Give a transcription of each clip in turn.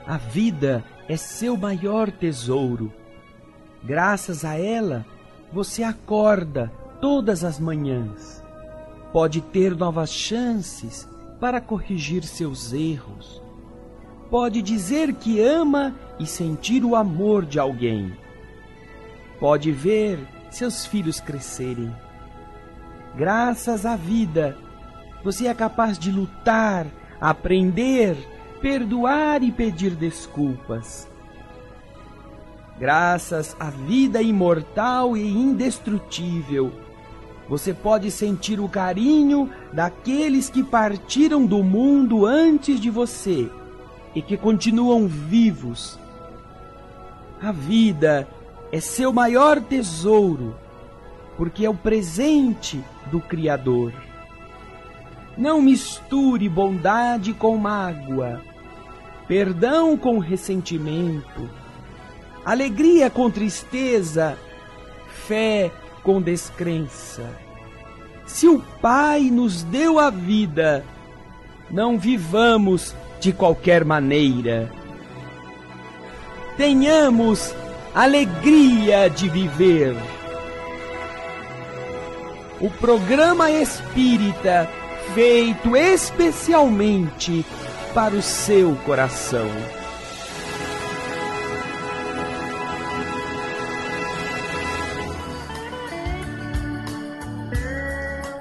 A vida é seu maior tesouro. Graças a ela, você acorda todas as manhãs. Pode ter novas chances para corrigir seus erros. Pode dizer que ama e sentir o amor de alguém. Pode ver seus filhos crescerem. Graças à vida, você é capaz de lutar, aprender, perdoar e pedir desculpas. Graças à vida imortal e indestrutível, você pode sentir o carinho daqueles que partiram do mundo antes de você e que continuam vivos. A vida é seu maior tesouro, porque é o presente do Criador. Não misture bondade com mágoa, perdão com ressentimento, alegria com tristeza, fé com descrença. Se o Pai nos deu a vida, não vivamos de qualquer maneira. Tenhamos alegria de viver. O programa espírita feito especialmente para o seu coração.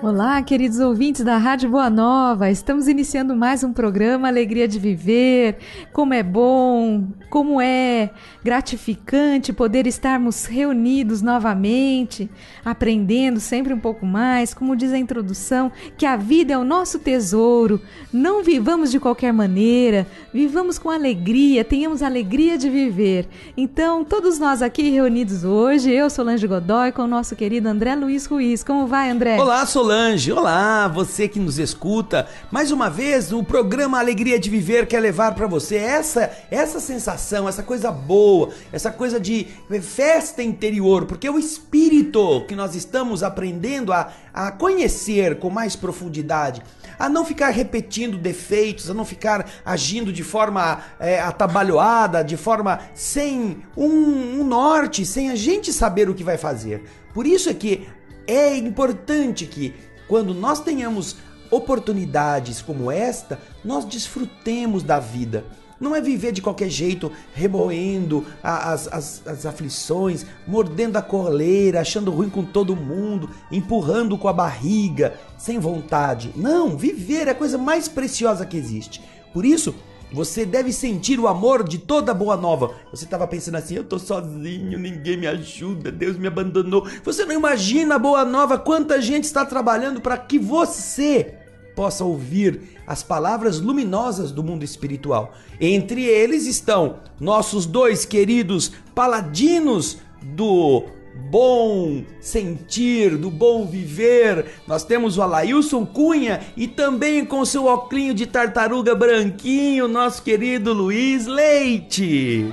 Olá, queridos ouvintes da Rádio Boa Nova, estamos iniciando mais um programa Alegria de Viver. Como é bom, como é gratificante poder estarmos reunidos novamente, aprendendo sempre um pouco mais, como diz a introdução, que a vida é o nosso tesouro. Não vivamos de qualquer maneira, vivamos com alegria, tenhamos alegria de viver. Então, todos nós aqui reunidos hoje, eu, Solange Godoy, com o nosso querido André Luiz Ruiz. Como vai, André? Olá, Solange. Olá, você que nos escuta. Mais uma vez, o programa Alegria de Viver quer levar para você essa sensação, essa coisa boa, essa coisa de festa interior, porque é o espírito que nós estamos aprendendo a conhecer com mais profundidade, a não ficar repetindo defeitos, a não ficar agindo de forma atabalhoada, de forma sem um norte, sem a gente saber o que vai fazer. Por isso é que é importante que, quando nós tenhamos oportunidades como esta, nós desfrutemos da vida. Não é viver de qualquer jeito, remoendo as aflições, mordendo a coleira, achando ruim com todo mundo, empurrando com a barriga, sem vontade. Não, viver é a coisa mais preciosa que existe. Por isso, você deve sentir o amor de toda Boa Nova. Você estava pensando assim, eu tô sozinho, ninguém me ajuda, Deus me abandonou. Você não imagina, Boa Nova, quanta gente está trabalhando para que você possa ouvir as palavras luminosas do mundo espiritual. Entre eles estão nossos dois queridos paladinos do bom sentir, do bom viver. Nós temos o Alailson Cunha e também com seu óculinho de tartaruga branquinho, nosso querido Luiz Leite.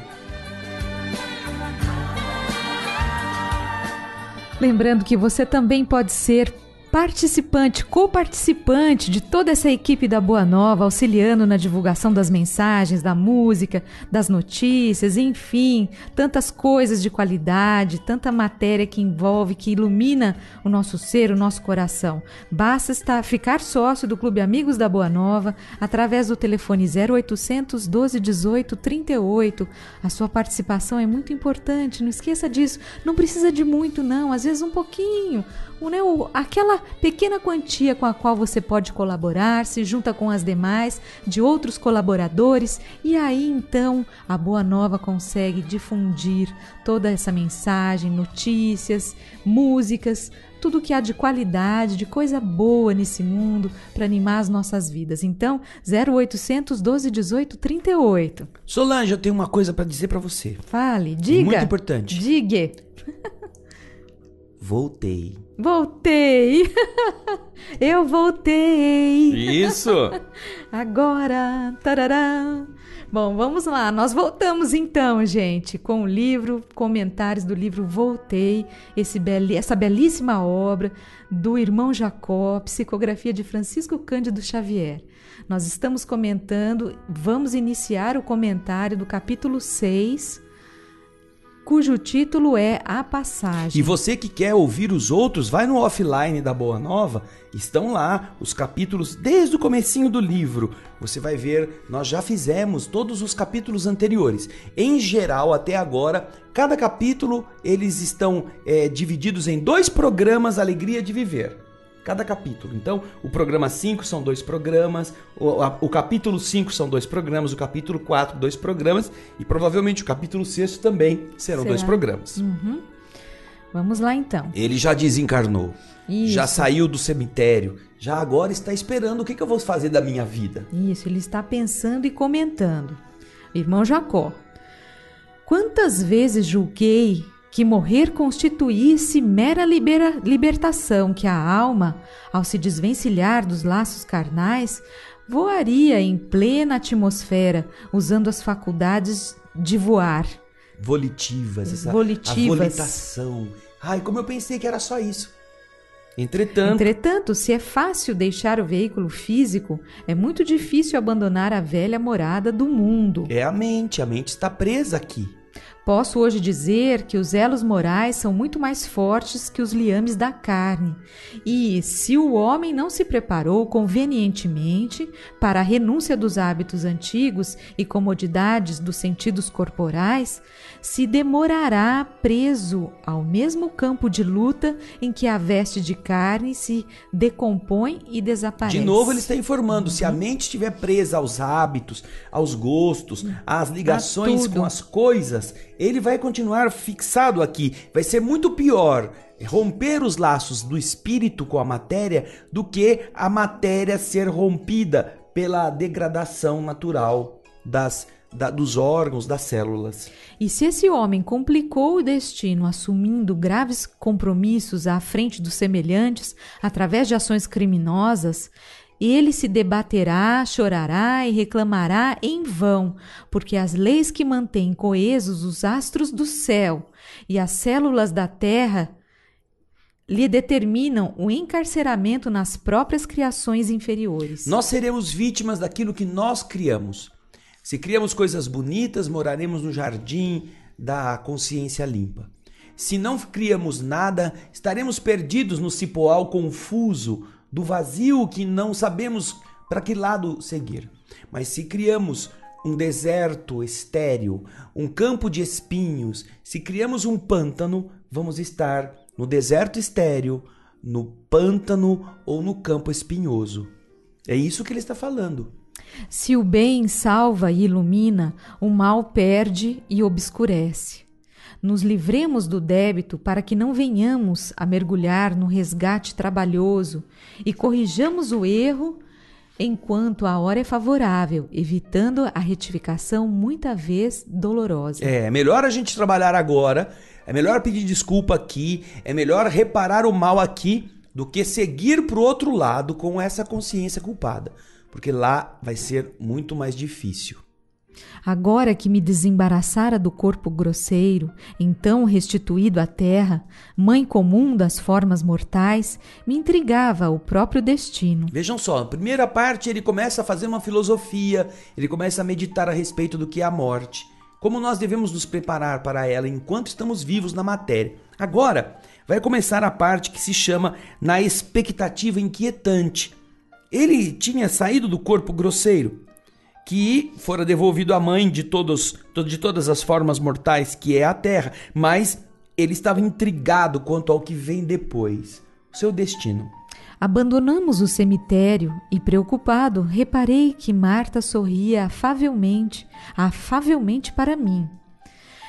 Lembrando que você também pode ser participante, coparticipante de toda essa equipe da Boa Nova, auxiliando na divulgação das mensagens, da música, das notícias, enfim, tantas coisas de qualidade, tanta matéria que envolve, que ilumina o nosso ser, o nosso coração. Basta ficar sócio do Clube Amigos da Boa Nova através do telefone 0800 12 18 38. A sua participação é muito importante, não esqueça disso. Não precisa de muito não, às vezes um pouquinho, aquela pequena quantia com a qual você pode colaborar, se junta com as demais de outros colaboradores e aí então a Boa Nova consegue difundir toda essa mensagem, notícias, músicas, tudo que há de qualidade, de coisa boa nesse mundo para animar as nossas vidas. Então, 0800 12 18 38. Solange, eu tenho uma coisa para dizer para você. Fale, diga. Muito importante. Diga. Voltei. Eu voltei. Isso. Agora, tarará. Bom, vamos lá, nós voltamos então, gente, com o livro, comentários do livro Voltei, essa belíssima obra do irmão Jacó, psicografia de Francisco Cândido Xavier. Nós estamos comentando, vamos iniciar o comentário do capítulo 6, cujo título é A Passagem. E você que quer ouvir os outros, vai no offline da Boa Nova, estão lá os capítulos desde o comecinho do livro. Você vai ver, nós já fizemos todos os capítulos anteriores. Em geral, até agora, cada capítulo eles estão divididos em 2 programas Alegria de Viver. Cada capítulo. Então, o programa 5 são 2 programas, o capítulo 5 são 2 programas, o capítulo 4, 2 programas, e provavelmente o capítulo 6 também serão 2 programas. Uhum. Vamos lá, então. Ele já desencarnou, Isso. já saiu do cemitério, já agora está esperando o que eu vou fazer da minha vida. Isso, ele está pensando e comentando. Irmão Jacó, quantas vezes julguei que morrer constituísse mera libertação, que a alma, ao se desvencilhar dos laços carnais, voaria em plena atmosfera, usando as faculdades de voar. Volitivas, a Volitivas. volitação. Ai, como eu pensei que era só isso. Entretanto, se é fácil deixar o veículo físico, é muito difícil abandonar a velha morada do mundo. É a mente está presa aqui. Posso hoje dizer que os elos morais são muito mais fortes que os liames da carne. E, se o homem não se preparou convenientemente para a renúncia dos hábitos antigos e comodidades dos sentidos corporais, se demorará preso ao mesmo campo de luta em que a veste de carne se decompõe e desaparece. De novo, ele está informando, se a mente estiver presa aos hábitos, aos gostos, às ligações com as coisas, ele vai continuar fixado aqui. Vai ser muito pior romper os laços do espírito com a matéria do que a matéria ser rompida pela degradação natural dos órgãos, das células. E se esse homem complicou o destino assumindo graves compromissos à frente dos semelhantes através de ações criminosas, ele se debaterá, chorará e reclamará em vão, porque as leis que mantêm coesos os astros do céu e as células da terra lhe determinam o encarceramento nas próprias criações inferiores. Nós seremos vítimas daquilo que nós criamos. Se criamos coisas bonitas, moraremos no jardim da consciência limpa. Se não criamos nada, estaremos perdidos no cipoal confuso do vazio que não sabemos para que lado seguir. Mas se criamos um deserto estéril, um campo de espinhos, se criamos um pântano, vamos estar no deserto estéril, no pântano ou no campo espinhoso. É isso que ele está falando. Se o bem salva e ilumina, o mal perde e obscurece. Nos livremos do débito para que não venhamos a mergulhar no resgate trabalhoso e corrijamos o erro enquanto a hora é favorável, evitando a retificação muita vez dolorosa. É melhor a gente trabalhar agora, é melhor pedir desculpa aqui, é melhor reparar o mal aqui do que seguir para o outro lado com essa consciência culpada, porque lá vai ser muito mais difícil. Agora que me desembaraçara do corpo grosseiro, então restituído à terra, mãe comum das formas mortais, me intrigava o próprio destino. Vejam só, na primeira parte ele começa a fazer uma filosofia, ele começa a meditar a respeito do que é a morte, como nós devemos nos preparar para ela enquanto estamos vivos na matéria. Agora vai começar a parte que se chama Na Expectativa Inquietante. Ele tinha saído do corpo grosseiro, que fora devolvido à mãe de todas as formas mortais, que é a terra, mas ele estava intrigado quanto ao que vem depois, o seu destino. Abandonamos o cemitério e, preocupado, reparei que Marta sorria afavelmente para mim.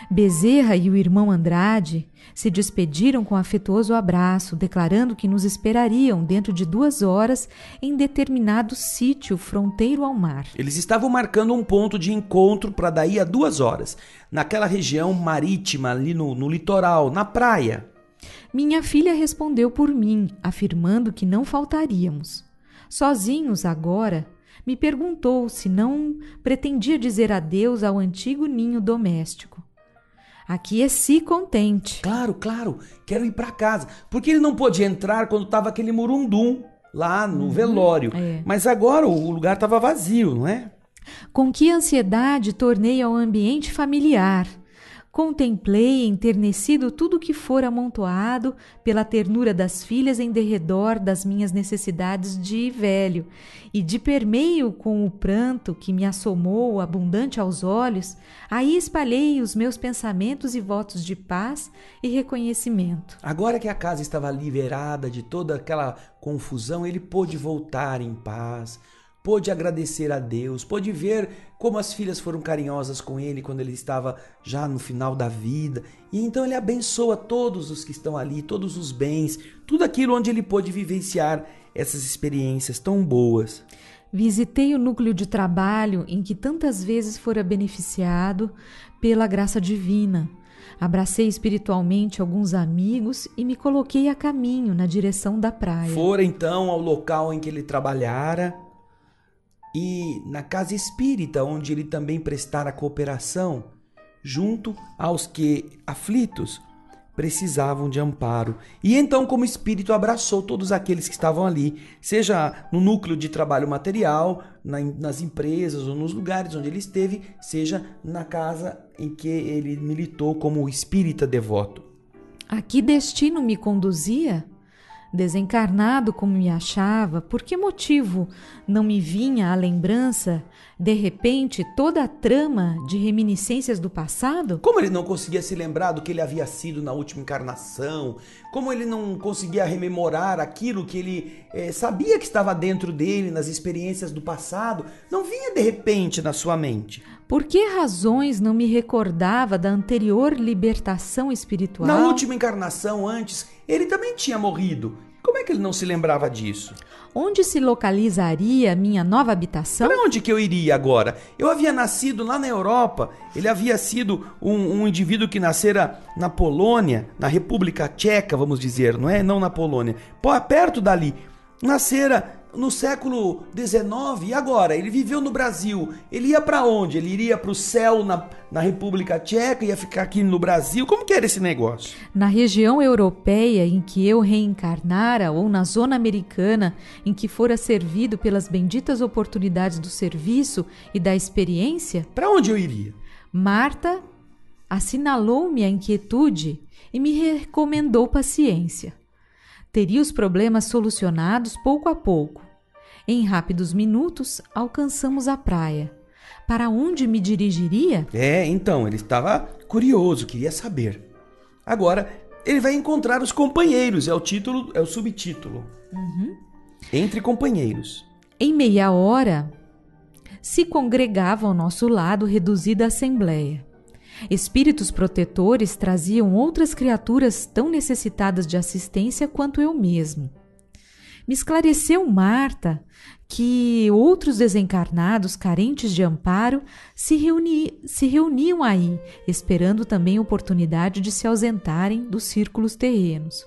Bezerra e o irmão Andrade se despediram com afetuoso abraço, declarando que nos esperariam dentro de 2 horas em determinado sítio fronteiro ao mar. Eles estavam marcando um ponto de encontro para daí a 2 horas, naquela região marítima, ali no litoral, na praia. Minha filha respondeu por mim, afirmando que não faltaríamos. Sozinhos agora, me perguntou se não pretendia dizer adeus ao antigo ninho doméstico. Aqueci contente. Claro, quero ir para casa. Porque ele não pôde entrar quando estava aquele murundum lá no velório. Mas agora o lugar estava vazio, não é? Com que ansiedade tornei ao ambiente familiar. Contemplei enternecido tudo o que fora amontoado pela ternura das filhas em derredor das minhas necessidades de velho, e de permeio com o pranto que me assomou abundante aos olhos, aí espalhei os meus pensamentos e votos de paz e reconhecimento. Agora que a casa estava liberada de toda aquela confusão, ele pôde voltar em paz, pôde agradecer a Deus, pôde ver como as filhas foram carinhosas com ele quando ele estava já no final da vida. E então ele abençoa todos os que estão ali, todos os bens, tudo aquilo onde ele pôde vivenciar essas experiências tão boas. Visitei o núcleo de trabalho em que tantas vezes fora beneficiado pela graça divina. Abracei espiritualmente alguns amigos e me coloquei a caminho na direção da praia. Fora então ao local em que ele trabalhara, e na casa espírita, onde ele também prestara cooperação, junto aos que, aflitos, precisavam de amparo. E então, como espírito, abraçou todos aqueles que estavam ali, seja no núcleo de trabalho material, nas empresas ou nos lugares onde ele esteve, seja na casa em que ele militou como espírita devoto. A que destino me conduzia? Desencarnado como me achava, por que motivo não me vinha à lembrança, de repente, toda a trama de reminiscências do passado? Como ele não conseguia se lembrar do que ele havia sido na última encarnação, como ele não conseguia rememorar aquilo que ele sabia que estava dentro dele, nas experiências do passado, não vinha de repente na sua mente. Por que razões não me recordava da anterior libertação espiritual? Na última encarnação, antes, ele também tinha morrido. Como é que ele não se lembrava disso? Onde se localizaria a minha nova habitação? Para onde que eu iria agora? Eu havia nascido lá na Europa. Ele havia sido um indivíduo que nascera na Polônia, na República Tcheca, vamos dizer, não é? Não na Polônia. Perto dali. Nascera no século XIX, e agora? Ele viveu no Brasil. Ele ia para onde? Ele iria para o céu na República Tcheca, ia ficar aqui no Brasil? Como que era esse negócio? Na região europeia em que eu reencarnara, ou na zona americana em que fora servido pelas benditas oportunidades do serviço e da experiência? Para onde eu iria? Marta assinalou-me a inquietude e me recomendou paciência. Teria os problemas solucionados pouco a pouco. Em rápidos minutos, alcançamos a praia. Para onde me dirigiria? Então, ele estava curioso, queria saber. Agora, ele vai encontrar os companheiros, é o subtítulo. Entre companheiros. Em meia hora, se congregava ao nosso lado reduzida assembleia. Espíritos protetores traziam outras criaturas tão necessitadas de assistência quanto eu mesmo. Me esclareceu Marta que outros desencarnados carentes de amparo se reuniam aí, esperando também a oportunidade de se ausentarem dos círculos terrenos.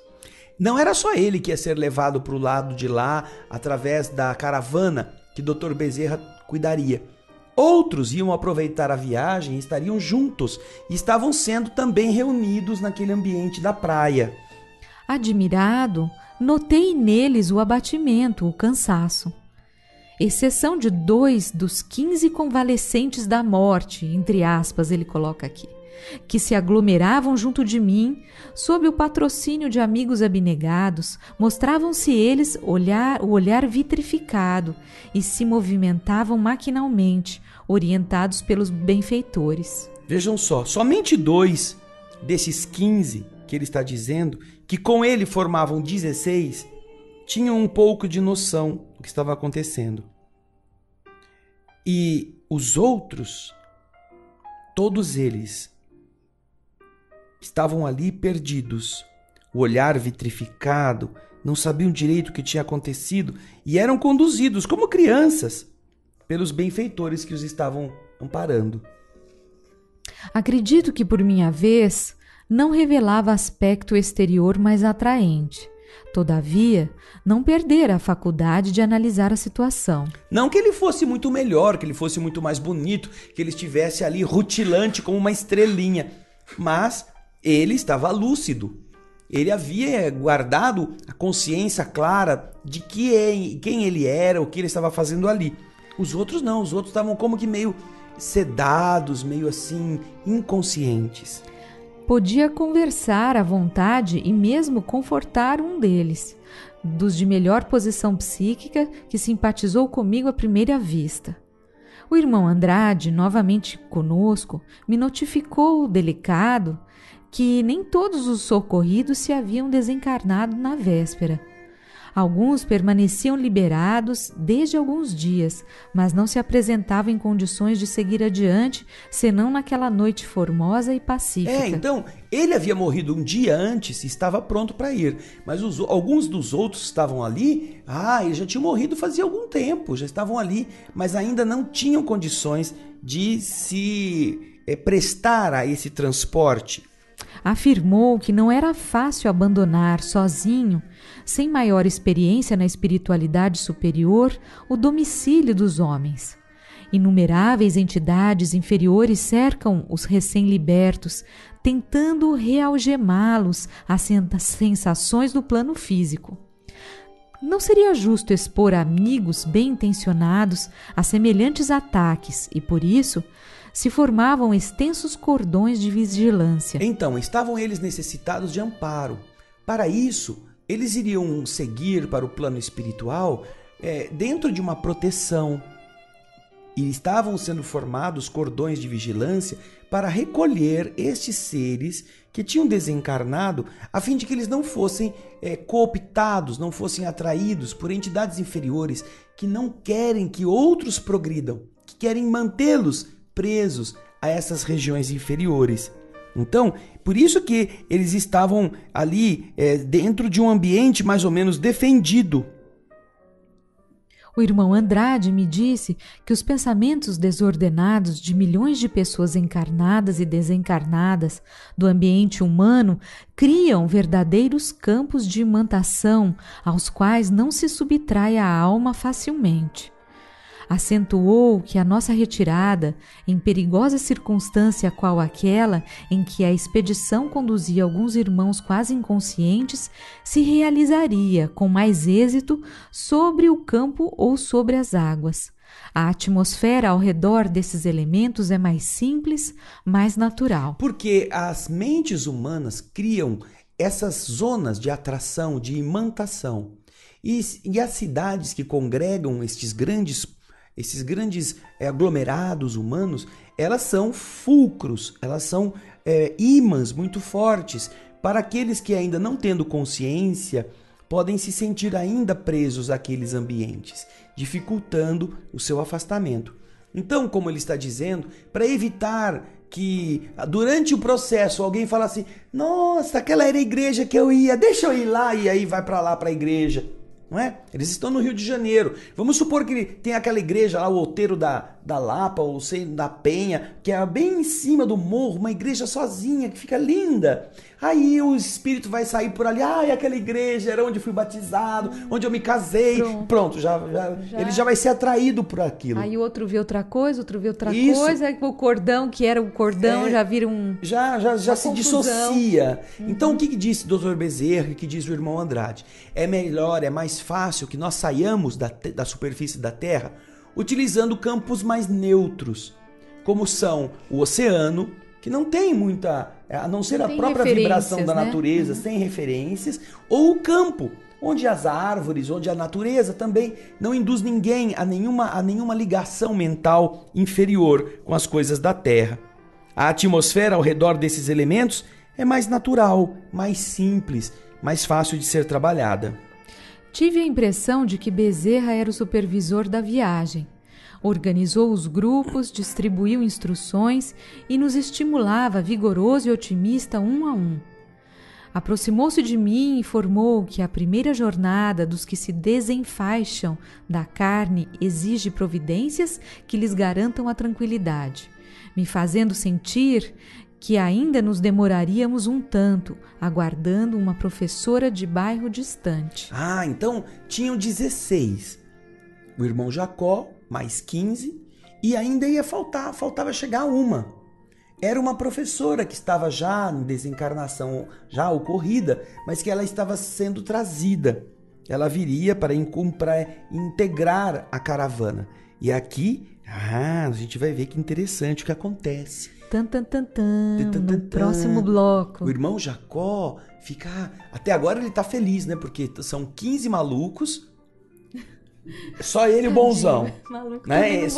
Não era só ele que ia ser levado para o lado de lá através da caravana que Dr. Bezerra cuidaria. Outros iam aproveitar a viagem e estariam juntos e estavam sendo também reunidos naquele ambiente da praia. Admirado, notei neles o abatimento, o cansaço. Exceção de 2 dos 15 convalescentes da morte, entre aspas, ele coloca aqui, que se aglomeravam junto de mim, sob o patrocínio de amigos abnegados, mostravam-se eles o olhar vitrificado e se movimentavam maquinalmente, orientados pelos benfeitores. Vejam só, somente 2 desses 15 que ele está dizendo, que com ele formavam 16, tinham um pouco de noção do que estava acontecendo. E os outros, todos eles, estavam ali perdidos, o olhar vitrificado, não sabiam direito o que tinha acontecido e eram conduzidos como crianças pelos benfeitores que os estavam amparando. Acredito que, por minha vez, não revelava aspecto exterior mais atraente. Todavia, não perdera a faculdade de analisar a situação. Não que ele fosse muito melhor, que ele fosse muito mais bonito, que ele estivesse ali rutilante como uma estrelinha, mas ele estava lúcido. Ele havia guardado a consciência clara de quem ele era, o que ele estava fazendo ali. Os outros não, os outros estavam como que meio sedados, meio assim, inconscientes. Podia conversar à vontade e mesmo confortar um deles, dos de melhor posição psíquica, que simpatizou comigo à primeira vista. O irmão Andrade, novamente conosco, me notificou, delicado, que nem todos os socorridos se haviam desencarnado na véspera. Alguns permaneciam liberados desde alguns dias, mas não se apresentavam em condições de seguir adiante, senão naquela noite formosa e pacífica. Então, ele havia morrido um dia antes e estava pronto para ir, mas alguns dos outros estavam ali, eles já tinham morrido fazia algum tempo, já estavam ali, mas ainda não tinham condições de se prestar a esse transporte. Afirmou que não era fácil abandonar sozinho, sem maior experiência na espiritualidade superior, o domicílio dos homens. Inumeráveis entidades inferiores cercam os recém-libertos, tentando realgemá-los às sensações do plano físico. Não seria justo expor amigos bem-intencionados a semelhantes ataques e, por isso, se formavam extensos cordões de vigilância. Então, estavam eles necessitados de amparo. Para isso, eles iriam seguir para o plano espiritual dentro de uma proteção. E estavam sendo formados cordões de vigilância para recolher estes seres que tinham desencarnado, a fim de que eles não fossem cooptados, não fossem atraídos por entidades inferiores que não querem que outros progridam, que querem mantê-los presos a essas regiões inferiores. Então, por isso que eles estavam ali dentro de um ambiente mais ou menos defendido. O irmão Andrade me disse que os pensamentos desordenados de milhões de pessoas encarnadas e desencarnadas do ambiente humano criam verdadeiros campos de imantação aos quais não se subtrai a alma facilmente. Acentuou que a nossa retirada, em perigosa circunstância qual aquela em que a expedição conduzia alguns irmãos quase inconscientes, se realizaria com mais êxito sobre o campo ou sobre as águas. A atmosfera ao redor desses elementos é mais simples, mais natural. Porque as mentes humanas criam essas zonas de atração, de imantação. E as cidades que congregam esses grandes aglomerados humanos, elas são fulcros, elas são ímãs muito fortes para aqueles que, ainda não tendo consciência, podem se sentir ainda presos àqueles ambientes, dificultando o seu afastamento. Então, como ele está dizendo, para evitar que durante o processo alguém fale assim: nossa, aquela era a igreja que eu ia, deixa eu ir lá, e aí vai para lá, para a igreja. Não é? Eles estão no Rio de Janeiro. Vamos supor que tem aquela igreja lá, o Outeiro da Lapa, ou sei, da Penha, que é bem em cima do morro, uma igreja sozinha, que fica linda. Aí o espírito vai sair por ali: aquela igreja era onde fui batizado, onde eu me casei. Pronto, ele já vai ser atraído por aquilo. Aí o outro vê outra coisa, coisa, aí o cordão, que era o cordão, já vira um... Já se dissocia. Então, o que disse o Dr. Bezerra, o que diz o irmão Andrade? É melhor, é mais fácil que nós saiamos da superfície da Terra utilizando campos mais neutros, como são o oceano, que não tem muita, a não ser a própria vibração da natureza, sem referências, ou o campo, onde as árvores, onde a natureza também não induz ninguém a nenhuma ligação mental inferior com as coisas da Terra. A atmosfera ao redor desses elementos é mais natural, mais simples, mais fácil de ser trabalhada. Tive a impressão de que Bezerra era o supervisor da viagem. Organizou os grupos, distribuiu instruções e nos estimulava, vigoroso e otimista, um a um. Aproximou-se de mim e informou que a primeira jornada dos que se desenfaixam da carne exige providências que lhes garantam a tranquilidade, me fazendo sentir que ainda nos demoraríamos um tanto, aguardando uma professora de bairro distante. Então tinham 16. O irmão Jacó, mais 15, e ainda faltava chegar uma. era uma professora que estava já em desencarnação, já ocorrida, mas que ela estava sendo trazida. Ela viria para integrar a caravana. E aqui, a gente vai ver que interessante o que acontece. No próximo bloco. O irmão Jacó fica... Até agora ele tá feliz, né? Porque são 15 malucos. Só ele o bonzão. Maluco, né?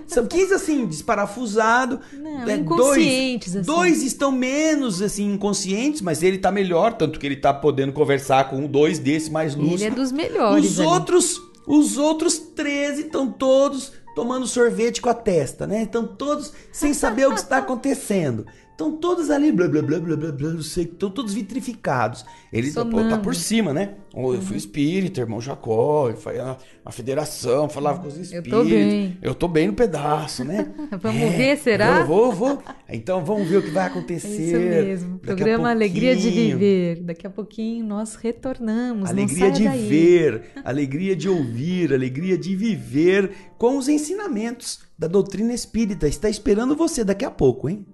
São 15 assim, desparafusado. Não, inconscientes. Dois estão menos assim, inconscientes, mas ele tá melhor, tanto que ele tá podendo conversar com dois desses mais lúcidos. Ele é dos melhores. Os outros 13 estão todos tomando sorvete com a testa, né? Estão todos sem saber o que está acontecendo. Estão todos ali, blá, blá, blá, blá, blá, blá, não sei, estão todos vitrificados. Ele tá por cima, né? Eu fui espírita, irmão Jacó, a federação, falava com os espíritos. Eu tô bem no pedaço, né? Vamos ver, será? Vou. Então vamos ver o que vai acontecer. É isso mesmo. Programa Alegria de Viver. Daqui a pouquinho nós retornamos. Alegria de ver, alegria de ouvir, alegria de viver com os ensinamentos da doutrina espírita. Está esperando você daqui a pouco, hein?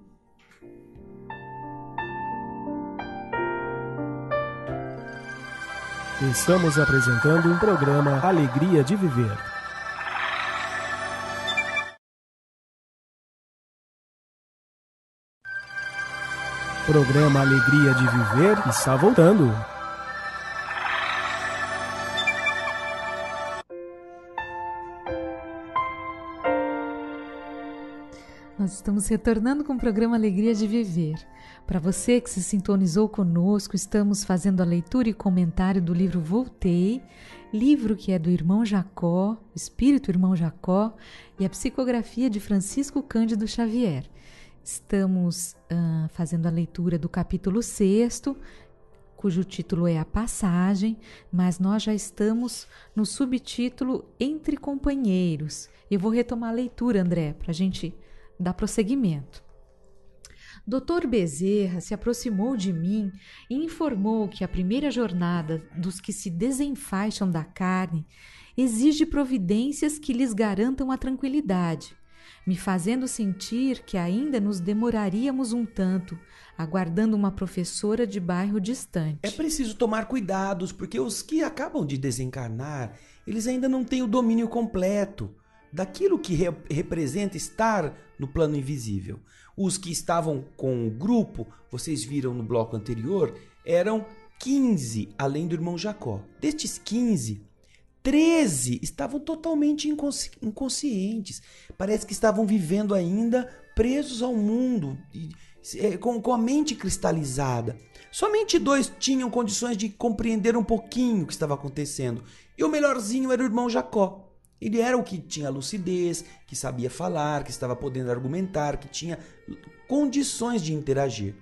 Estamos apresentando um programa Alegria de Viver. Programa Alegria de Viver está voltando. Nós estamos retornando com o programa Alegria de Viver. Para você que se sintonizou conosco, estamos fazendo a leitura e comentário do livro Voltei, livro que é do irmão Jacó, Espírito Irmão Jacó, e a psicografia de Francisco Cândido Xavier. Estamos fazendo a leitura do capítulo 6º, cujo título é A Passagem, mas nós já estamos no subtítulo Entre Companheiros. Eu vou retomar a leitura, André, para a gente dar prosseguimento. Dr. Bezerra se aproximou de mim e informou que a primeira jornada dos que se desenfaixam da carne exige providências que lhes garantam a tranquilidade, me fazendo sentir que ainda nos demoraríamos um tanto, aguardando uma professora de bairro distante. É preciso tomar cuidados, porque os que acabam de desencarnar, eles ainda não têm o domínio completo daquilo que representa estar no plano invisível. Os que estavam com o grupo, vocês viram no bloco anterior, eram 15, além do irmão Jacó. Destes 15, 13 estavam totalmente inconscientes. Parece que estavam vivendo ainda presos ao mundo, com a mente cristalizada. Somente 2 tinham condições de compreender um pouquinho o que estava acontecendo. E o melhorzinho era o irmão Jacó. Ele era o que tinha lucidez, que sabia falar, que estava podendo argumentar, que tinha condições de interagir.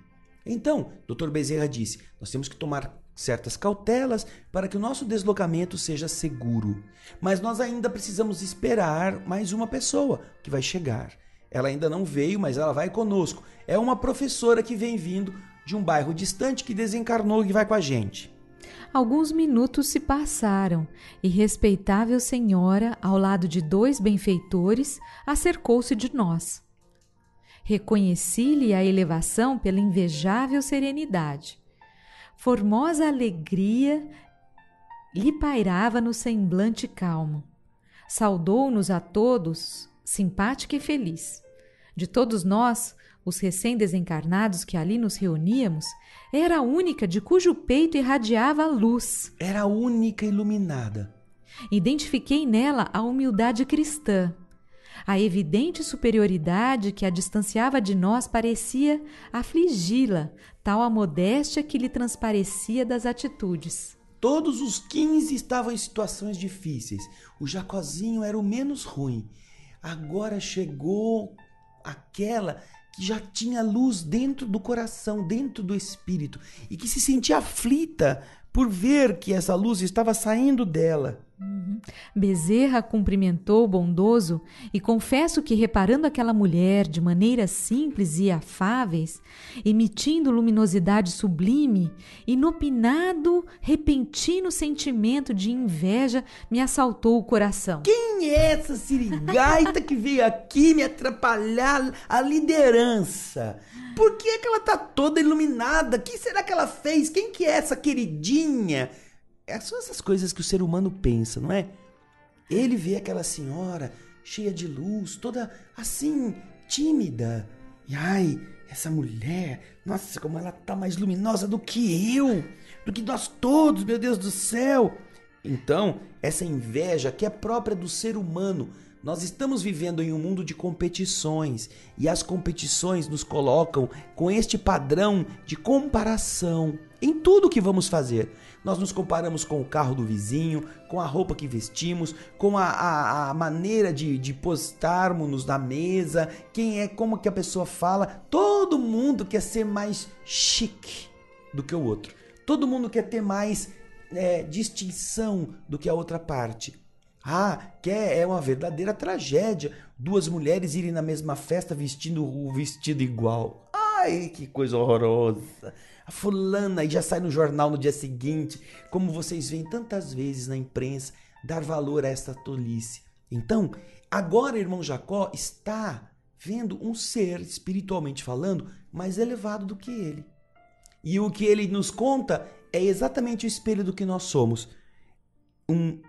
Então, Dr. Bezerra disse, nós temos que tomar certas cautelas para que o nosso deslocamento seja seguro. Mas nós ainda precisamos esperar mais uma pessoa que vai chegar. Ela ainda não veio, mas ela vai conosco. É uma professora que vem vindo de um bairro distante que desencarnou e vai com a gente. Alguns minutos se passaram e respeitável senhora, ao lado de 2 benfeitores, acercou-se de nós. Reconheci-lhe a elevação pela invejável serenidade. Formosa alegria lhe pairava no semblante calmo. Saudou-nos a todos, simpática e feliz. De todos nós, os recém-desencarnados que ali nos reuníamos, era a única de cujo peito irradiava a luz. Era a única iluminada. Identifiquei nela a humildade cristã. A evidente superioridade que a distanciava de nós parecia afligi-la, tal a modéstia que lhe transparecia das atitudes. Todos os 15 estavam em situações difíceis. O Jacozinho era o menos ruim. Agora chegou aquela que já tinha luz dentro do coração, dentro do espírito, e que se sentia aflita por ver que essa luz estava saindo dela. Bezerra cumprimentou o bondoso e confesso que, reparando aquela mulher de maneiras simples e afáveis, emitindo luminosidade sublime, inopinado, repentino sentimento de inveja me assaltou o coração. Quem é essa sirigaita que veio aqui me atrapalhar a liderança? Por que é que ela tá toda iluminada? O que será que ela fez? Quem que é essa queridinha? São essas coisas que o ser humano pensa, não é? Ele vê aquela senhora cheia de luz, toda assim, tímida. E ai, essa mulher, nossa, como ela tá mais luminosa do que eu, do que nós todos, meu Deus do céu. Então, essa inveja que é própria do ser humano, nós estamos vivendo em um mundo de competições e as competições nos colocam com este padrão de comparação em tudo que vamos fazer. Nós nos comparamos com o carro do vizinho, com a roupa que vestimos, com a maneira de postarmos na mesa, como que a pessoa fala. Todo mundo quer ser mais chique do que o outro. Todo mundo quer ter mais distinção do que a outra parte. É uma verdadeira tragédia duas mulheres irem na mesma festa vestindo o vestido igual. Ai, que coisa horrorosa. A fulana e já sai no jornal no dia seguinte, como vocês veem tantas vezes na imprensa, dar valor a esta tolice. Então, agora irmão Jacó está vendo um ser, espiritualmente falando, mais elevado do que ele. E o que ele nos conta é exatamente o espelho do que nós somos. Um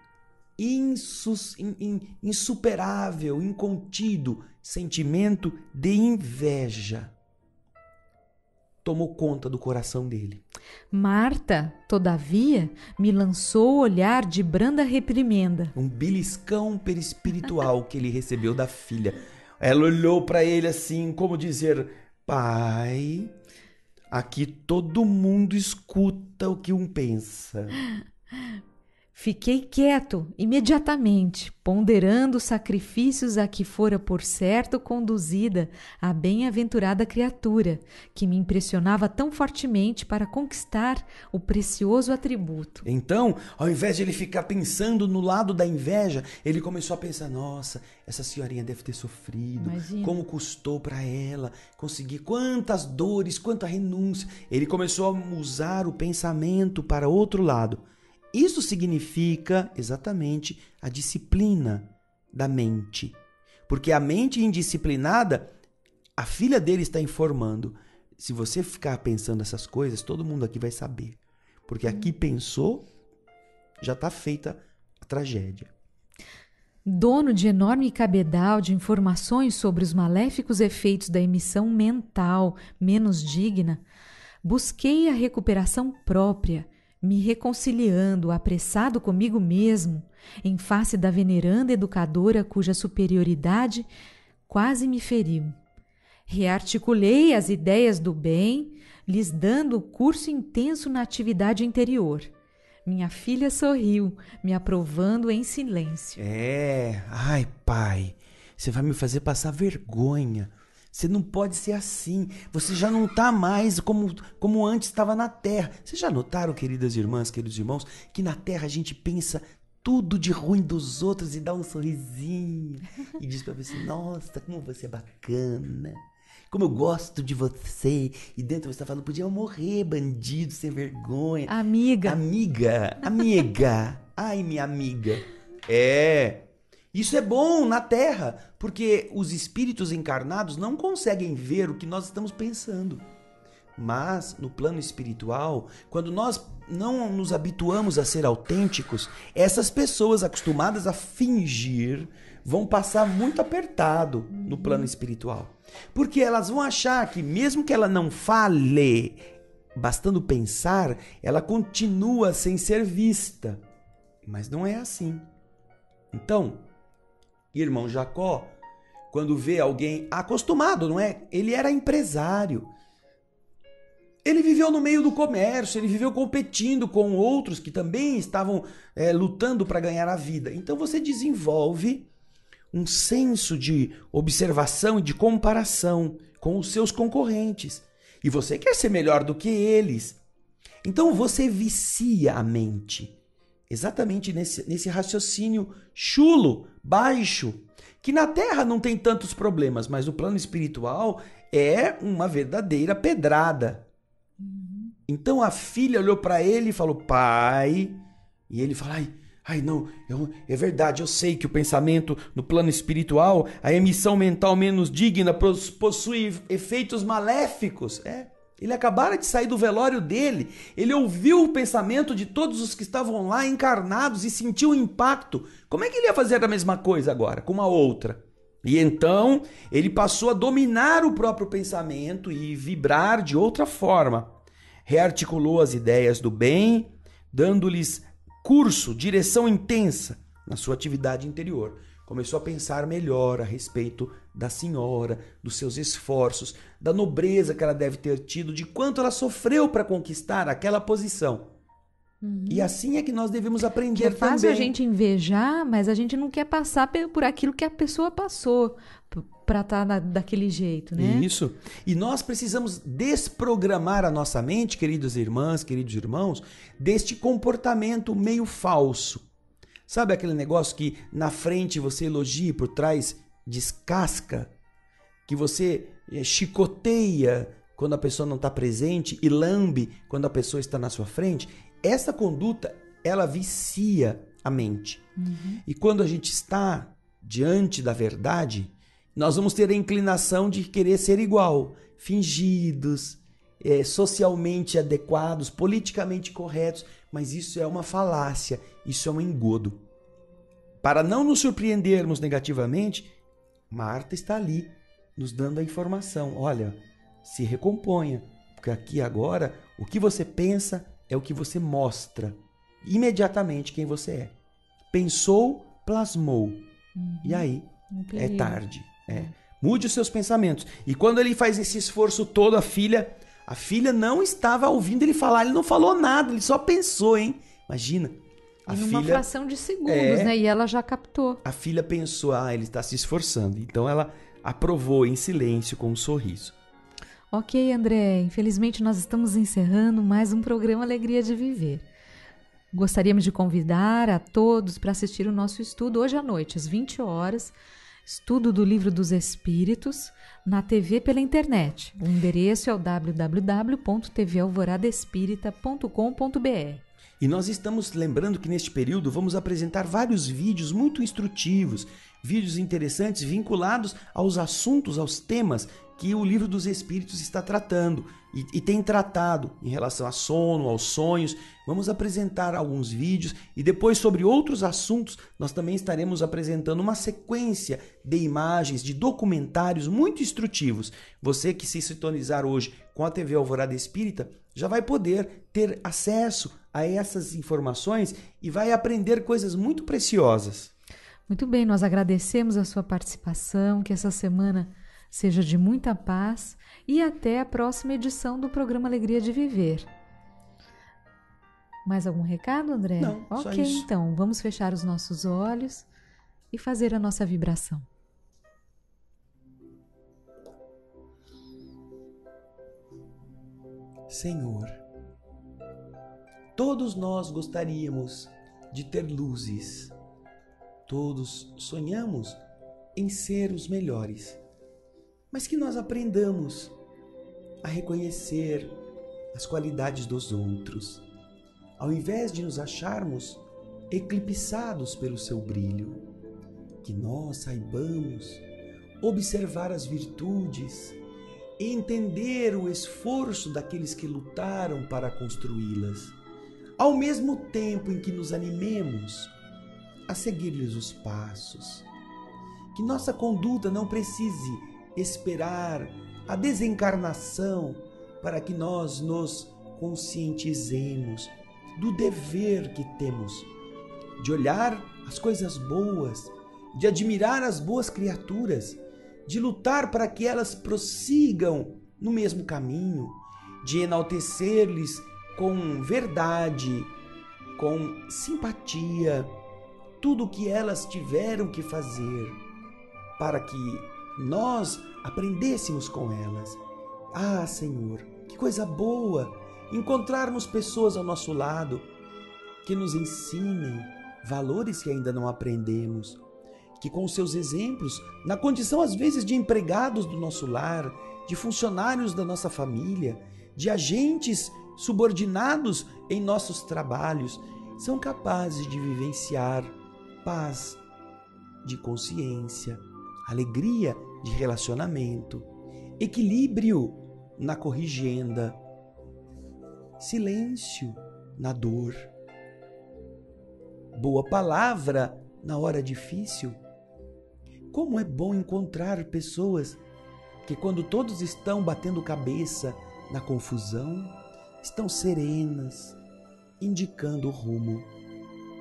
insuperável, incontido sentimento de inveja tomou conta do coração dele. Marta, todavia, me lançou o olhar de branda reprimenda. Um beliscão perispiritual que ele recebeu da filha. Ela olhou para ele assim, como dizer: pai, aqui todo mundo escuta o que um pensa. Fiquei quieto imediatamente, ponderando os sacrifícios a que fora por certo conduzida a bem-aventurada criatura, que me impressionava tão fortemente para conquistar o precioso atributo. Então, ao invés de ele ficar pensando no lado da inveja, ele começou a pensar: nossa, essa senhorinha deve ter sofrido, imagina como custou para ela conseguir, quantas dores, quanta renúncia. Ele começou a usar o pensamento para outro lado. Isso significa exatamente a disciplina da mente. Porque a mente indisciplinada, a filha dele está informando. Se você ficar pensando essas coisas, todo mundo aqui vai saber. Porque aqui pensou, já está feita a tragédia. Dono de enorme cabedal de informações sobre os maléficos efeitos da emissão mental menos digna, busquei a recuperação própria, me reconciliando, apressado comigo mesmo, em face da veneranda educadora cuja superioridade quase me feriu. Rearticulei as ideias do bem, lhes dando curso intenso na atividade interior. Minha filha sorriu, me aprovando em silêncio. Ai pai, você vai me fazer passar vergonha. Você não pode ser assim. Você já não está mais como antes estava na terra. Vocês já notaram, queridas irmãs, queridos irmãos, que na terra a gente pensa tudo de ruim dos outros e dá um sorrisinho e diz para você: nossa, como você é bacana, como eu gosto de você. E dentro você está falando: podia morrer, bandido, sem vergonha. Amiga. Ai, minha amiga. Isso é bom na Terra, porque os espíritos encarnados não conseguem ver o que nós estamos pensando. Mas, no plano espiritual, quando nós não nos habituamos a ser autênticos, essas pessoas acostumadas a fingir vão passar muito apertado no plano espiritual. Porque elas vão achar que, mesmo que ela não fale, bastando pensar, ela continua sem ser vista. Mas não é assim. Então, irmão Jacó, quando vê alguém acostumado, não é? Ele era empresário. Ele viveu no meio do comércio, ele viveu competindo com outros que também estavam lutando para ganhar a vida. Então você desenvolve um senso de observação e de comparação com os seus concorrentes. E você quer ser melhor do que eles. Então você vicia a mente exatamente nesse raciocínio chulo, baixo, que na Terra não tem tantos problemas, mas no plano espiritual é uma verdadeira pedrada. Então a filha olhou para ele e falou, pai, e ele fala, ai não, é verdade, eu sei que o pensamento no plano espiritual, a emissão mental menos digna possui efeitos maléficos. Ele acabara de sair do velório dele, ele ouviu o pensamento de todos os que estavam lá encarnados e sentiu o impacto. Como é que ele ia fazer a mesma coisa agora, com uma outra? E então ele passou a dominar o próprio pensamento e vibrar de outra forma. Rearticulou as ideias do bem, dando-lhes curso, direção intensa na sua atividade interior. Começou a pensar melhor a respeito da senhora, dos seus esforços, da nobreza que ela deve ter tido, de quanto ela sofreu para conquistar aquela posição. E assim é que nós devemos aprender também. É fácil também. A gente invejar, mas a gente não quer passar por aquilo que a pessoa passou para estar daquele jeito, né? Isso. E nós precisamos desprogramar a nossa mente, queridas irmãs, queridos irmãos, deste comportamento meio falso. Sabe aquele negócio que na frente você elogia e por trás descasca? Que você chicoteia quando a pessoa não está presente e lambe quando a pessoa está na sua frente? Essa conduta, ela vicia a mente. E quando a gente está diante da verdade, nós vamos ter a inclinação de querer ser igual, fingidos, socialmente adequados, politicamente corretos, mas isso é uma falácia, isso é um engodo. Para não nos surpreendermos negativamente, Marta está ali, nos dando a informação. Olha, se recomponha, porque aqui agora, o que você pensa é o que você mostra imediatamente quem você é. Pensou, plasmou. E aí, é tarde. Mude os seus pensamentos. E quando ele faz esse esforço todo, a filha não estava ouvindo ele falar, ele não falou nada, ele só pensou, hein? Imagina. Numa fração de segundos, né? E ela já captou. A filha pensou, ele está se esforçando. Então ela aprovou em silêncio, com um sorriso. Ok, André, infelizmente nós estamos encerrando mais um programa Alegria de Viver. Gostaríamos de convidar a todos para assistir o nosso estudo hoje à noite, às 20 horas, estudo do Livro dos Espíritos, na TV pela internet. O endereço é o www.tvalvoradespirita.com.br. E nós estamos lembrando que neste período vamos apresentar vários vídeos muito instrutivos, vídeos interessantes vinculados aos assuntos, aos temas que o Livro dos Espíritos está tratando e tem tratado em relação a sono, aos sonhos. Vamos apresentar alguns vídeos e depois sobre outros assuntos nós também estaremos apresentando uma sequência de imagens, de documentários muito instrutivos. Você que se sintonizar hoje com a TV Alvorada Espírita já vai poder ter acesso a essas informações e vai aprender coisas muito preciosas. Muito bem, nós agradecemos a sua participação, que essa semana seja de muita paz e até a próxima edição do programa Alegria de Viver. Mais algum recado, André? Não, só ok, isso. Então, vamos fechar os nossos olhos e fazer a nossa vibração. Senhor, todos nós gostaríamos de ter luzes, todos sonhamos em ser os melhores, mas que nós aprendamos a reconhecer as qualidades dos outros, ao invés de nos acharmos eclipsados pelo seu brilho, que nós saibamos observar as virtudes e entender o esforço daqueles que lutaram para construí-las, ao mesmo tempo em que nos animemos a seguir-lhes os passos. Que nossa conduta não precise esperar a desencarnação para que nós nos conscientizemos do dever que temos de olhar as coisas boas, de admirar as boas criaturas, de lutar para que elas prossigam no mesmo caminho, de enaltecer-lhes com verdade, com simpatia, tudo o que elas tiveram que fazer para que nós aprendêssemos com elas. Ah, Senhor, que coisa boa encontrarmos pessoas ao nosso lado que nos ensinem valores que ainda não aprendemos, que com seus exemplos, na condição às vezes de empregados do nosso lar, de funcionários da nossa família, de agentes subordinados em nossos trabalhos, são capazes de vivenciar paz de consciência, alegria de relacionamento, equilíbrio na corrigenda, silêncio na dor, boa palavra na hora difícil. Como é bom encontrar pessoas que, quando todos estão batendo cabeça na confusão, estão serenas, indicando o rumo.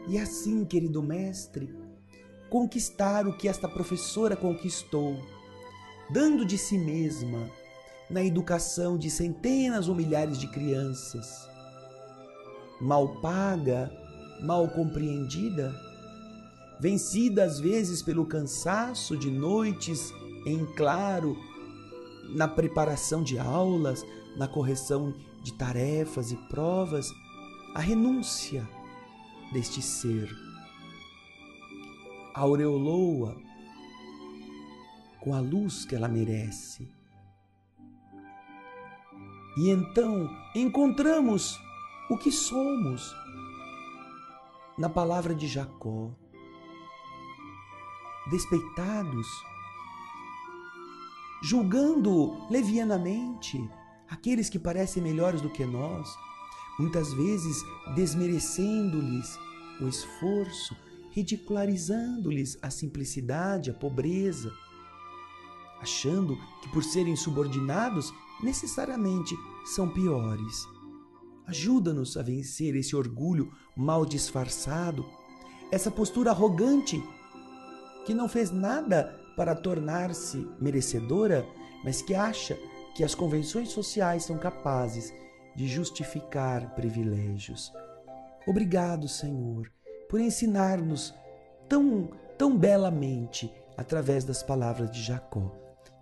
E assim, querido mestre, conquistar o que esta professora conquistou, dando de si mesma na educação de centenas ou milhares de crianças, mal paga, mal compreendida, vencida às vezes pelo cansaço de noites em claro, na preparação de aulas, na correção de tarefas e provas, a renúncia deste ser. Aureolou-a com a luz que ela merece. E então encontramos o que somos na palavra de Jacó. Despeitados, julgando levianamente aqueles que parecem melhores do que nós, muitas vezes desmerecendo-lhes o esforço, ridicularizando-lhes a simplicidade, a pobreza, achando que por serem subordinados necessariamente são piores. Ajuda-nos a vencer esse orgulho mal disfarçado, essa postura arrogante que não fez nada para tornar-se merecedora, mas que acha que as convenções sociais são capazes de justificar privilégios. Obrigado, Senhor, por ensinar-nos tão belamente através das palavras de Jacó,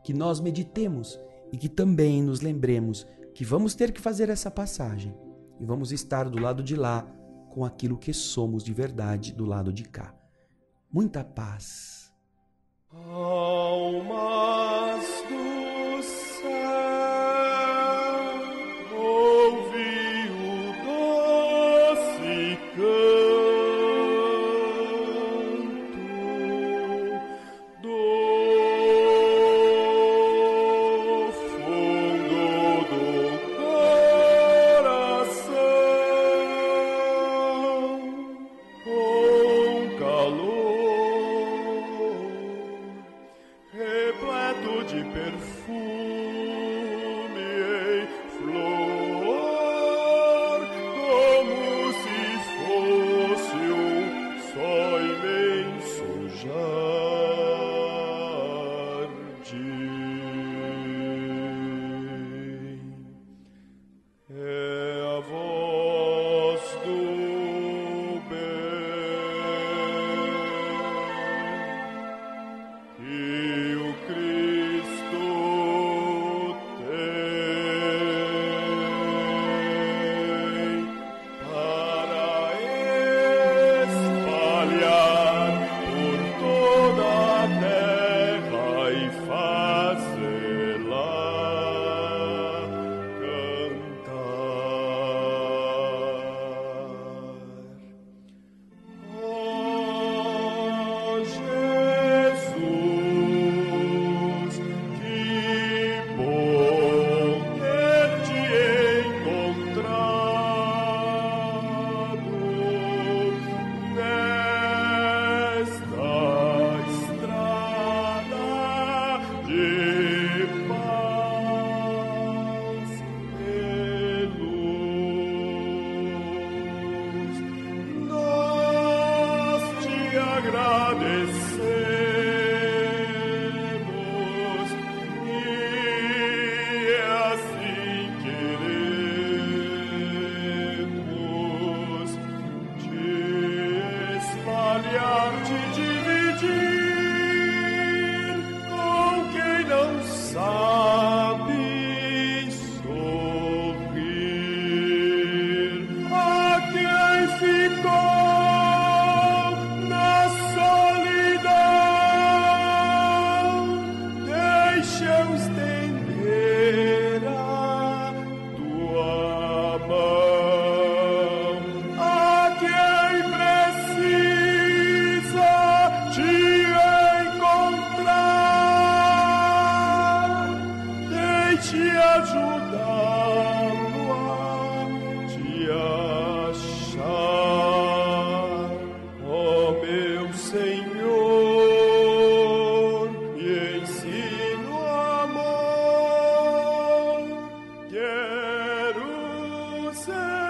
que nós meditemos e que também nos lembremos que vamos ter que fazer essa passagem e vamos estar do lado de lá com aquilo que somos de verdade do lado de cá. Muita paz. Almas do céu, ouvi o doce canto do fundo do coração, com calor repleto de te ajudá-lo a te achar, ó meu Senhor, e ensino amor. Quero ser